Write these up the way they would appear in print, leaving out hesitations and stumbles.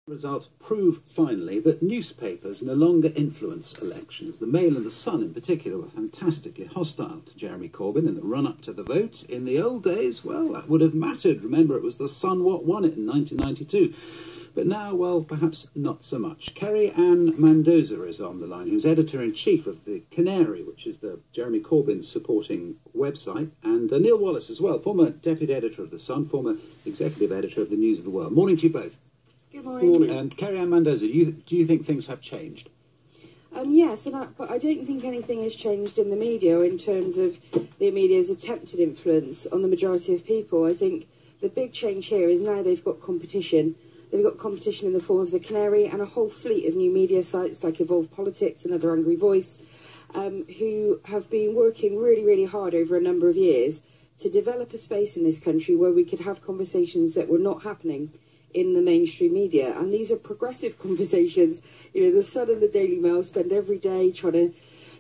Results prove finally that newspapers no longer influence elections. The Mail and the Sun in particular were fantastically hostile to Jeremy Corbyn in the run-up to the vote. In the old days, well, that would have mattered. Remember, it was the Sun what won it in 1992. But now, well, perhaps not so much. Kerry-anne Mendoza is on the line, who's editor-in-chief of the Canary, which is the Jeremy Corbyn supporting website, and Neil Wallace as well, former deputy editor of the Sun, former executive editor of the News of the World. Morning to you both. Good morning. Good morning. Kerry-anne Mendoza, do you think things have changed? Yes, but I don't think anything has changed in the media in terms of the media's attempted influence on the majority of people. I think the big change here is now they've got competition. They've got competition in the form of the Canary and a whole fleet of new media sites like Evolve Politics and Other Angry Voice, who have been working really, really hard over a number of years to develop a space in this country where we could have conversations that were not happening in the mainstream media. And these are progressive conversations. You know, the Sun and the Daily Mail spend every day trying to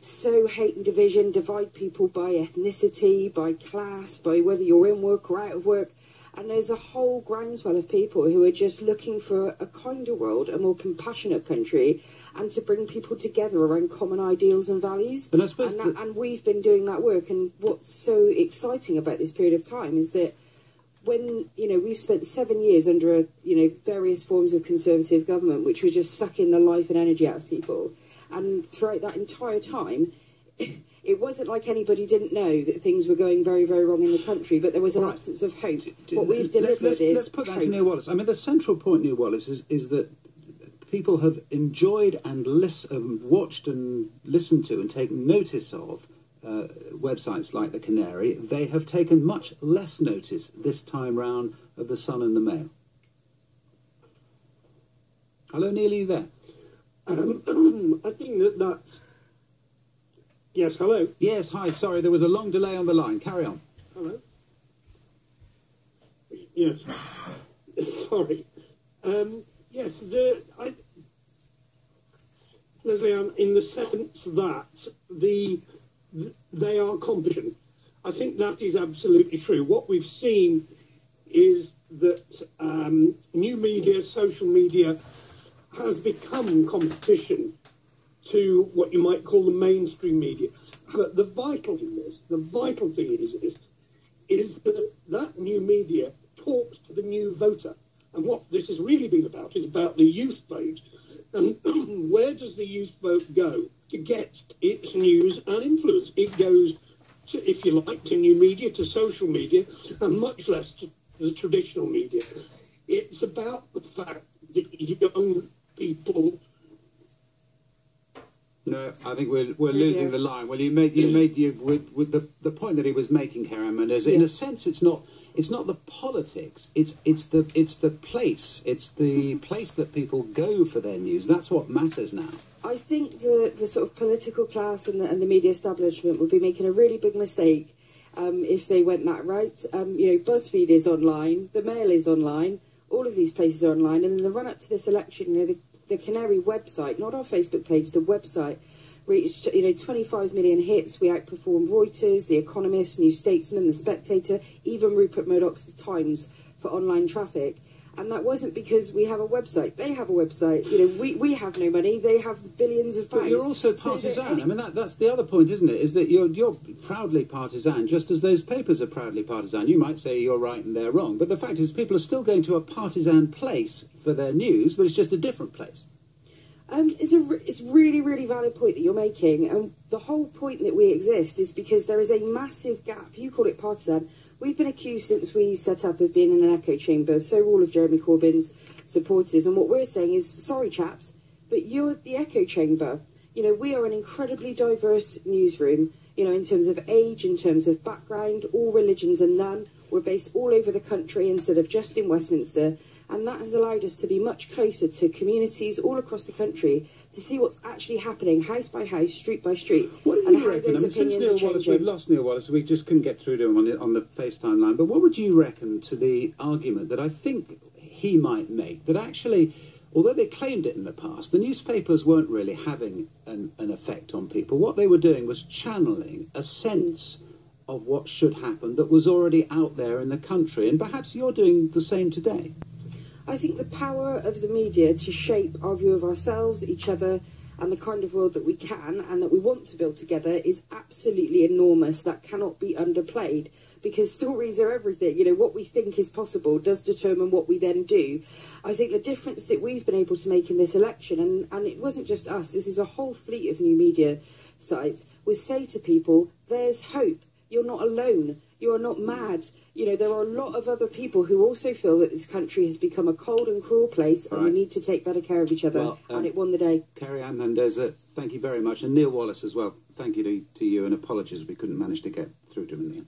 sow hate and division, divide people by ethnicity, by class, by whether you're in work or out of work. And there's a whole groundswell of people who are just looking for a kinder world, a more compassionate country, and to bring people together around common ideals and values. But I suppose and we've been doing that work. And what's so exciting about this period of time is that when, you know, we've spent 7 years under, various forms of conservative government, which was just sucking the life and energy out of people. And throughout that entire time, it wasn't like anybody didn't know that things were going very, very wrong in the country, but there was an absence of hope. What we've delivered let's put that to Neil Wallace. I mean, the central point, Neil Wallace, is that people have enjoyed and watched and listened to and taken notice of websites like the Canary. They have taken much less notice this time round of the Sun and the Mail. Hello, Neil, are you there? I think that's... Yes, hello? Yes, hi, sorry, there was a long delay on the line. Carry on. Hello? Yes. Sorry. Yes, Leslie, in the sense that they are competent. I think that is absolutely true. What we've seen is that new media, social media, has become competition to what you might call the mainstream media. But the vital thing is that new media talks to the new voter. And what this has really been about is about the youth vote. And where does the youth vote go to get its news and influence? It goes, to, if you like, to new media, to social media, and much less to the traditional media. It's about the fact that young people... No, I think we're losing the line. Well, you made with the point that he was making, Kerry-anne Mendoza. In a sense, it's not the politics. It's the place. It's the place that people go for their news. That's what matters now. I think the sort of political class and the media establishment would be making a really big mistake if they went that route. BuzzFeed is online, the Mail is online, all of these places are online, and in the run-up to this election, the Canary website, not our Facebook page, the website, reached 25 million hits. We outperformed Reuters, The Economist, New Statesman, The Spectator, even Rupert Murdoch's The Times for online traffic. And that wasn't because we have a website. They have a website. We have no money. They have billions of pounds. But you're also partisan. I mean, that's the other point, isn't it? Is that you're proudly partisan, just as those papers are proudly partisan. You might say you're right and they're wrong, but the fact is people are still going to a partisan place for their news, but it's just a different place. It's really, really valid point that you're making, and the whole point that we exist is because there is a massive gap. You call it partisan. We've been accused since we set up of being in an echo chamber, so all of Jeremy Corbyn's supporters, and what we're saying is, sorry chaps, but you're the echo chamber. We are an incredibly diverse newsroom, in terms of age, in terms of background, all religions and none. We're based all over the country instead of just in Westminster. And that has allowed us to be much closer to communities all across the country to see what's actually happening, house by house, street by street. What do you reckon? I mean, since Neil Wallace, we've lost Neil Wallace, we just couldn't get through to him on the FaceTime line. But what would you reckon to the argument that I think he might make, that actually, although they claimed it in the past, the newspapers weren't really having an effect on people. What they were doing was channeling a sense of what should happen that was already out there in the country. And perhaps you're doing the same today. I think the power of the media to shape our view of ourselves, each other, and the kind of world that we can and that we want to build together is absolutely enormous. That cannot be underplayed, because stories are everything. You know, what we think is possible does determine what we then do. I think the difference that we've been able to make in this election, and it wasn't just us, this is a whole fleet of new media sites, was say to people, there's hope. You're not alone. You are not mad. You know, there are a lot of other people who also feel that this country has become a cold and cruel place, and we need to take better care of each other. Well, and it won the day. Kerry-anne Mendoza, thank you very much. And Neil Wallace as well. Thank you to you, and apologies we couldn't manage to get through to him in the end.